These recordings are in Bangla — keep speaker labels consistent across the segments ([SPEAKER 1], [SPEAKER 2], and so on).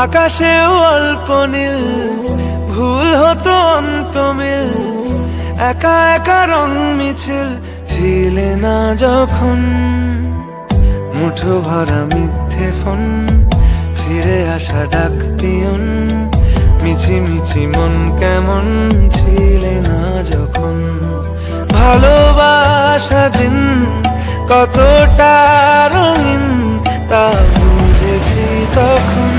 [SPEAKER 1] আকাশেও অল্প নীল, ভুল হতো অন্তমিল, একা একা রং মিছিল ছিলে না যখন। মুঠো ভরা মিথ্যে ফোন, ফিরে আসা ডাক পিয়ন, মিছি মিছি মন কেমন ছিলে না যখন। ভালোবাসা দিন কতটা রঙিন তা বুঝেছি তখন।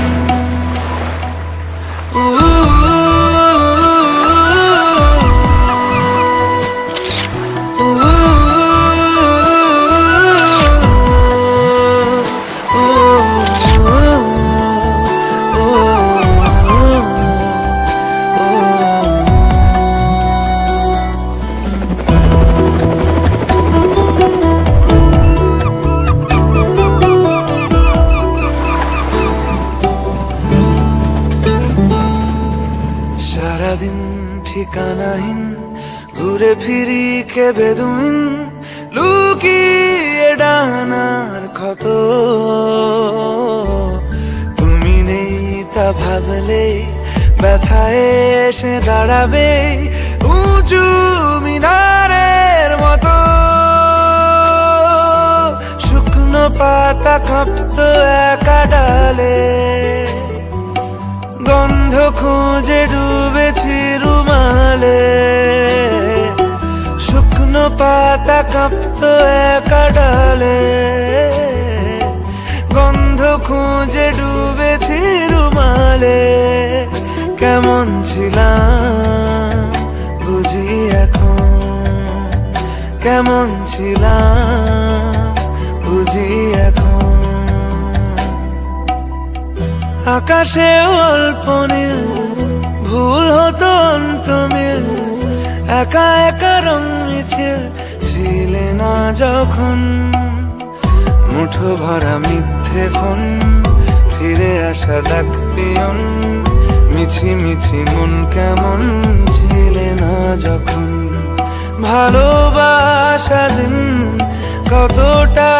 [SPEAKER 1] সারাদিন ঠিকানাহীন ঘুরে ফিরি কে বেদুইন, লুকিয়ে ডানার ক্ষত। তুমি নেই তা ভাবলে ব্যথায় এসে দাঁড়াবে উঁচু মিনারের মতো। শুকনো পাতা কাঁপতো একা ডালে, গন্ধ খুঁজে ডুবেছি রুমালে। শুকনো পাতা কাঁপতো একা ডালে, গন্ধ খুঁজে ডুবেছি রুমালে। কেমন ছিলাম বুঝি এখন, কেমন ছিলাম বুঝি এখন। আকাশে অল্প নীল, ভুল হতো অন্তমিল, একা একা রং মিছিল ছিলে না যখন। মুঠো ভরা মিথ্যে ফোন, ফিরে আসা ডাক পিয়ন, মিছি মিছি মন কেমন ছিলে না যখন। ভালোবাসা দিন কতটা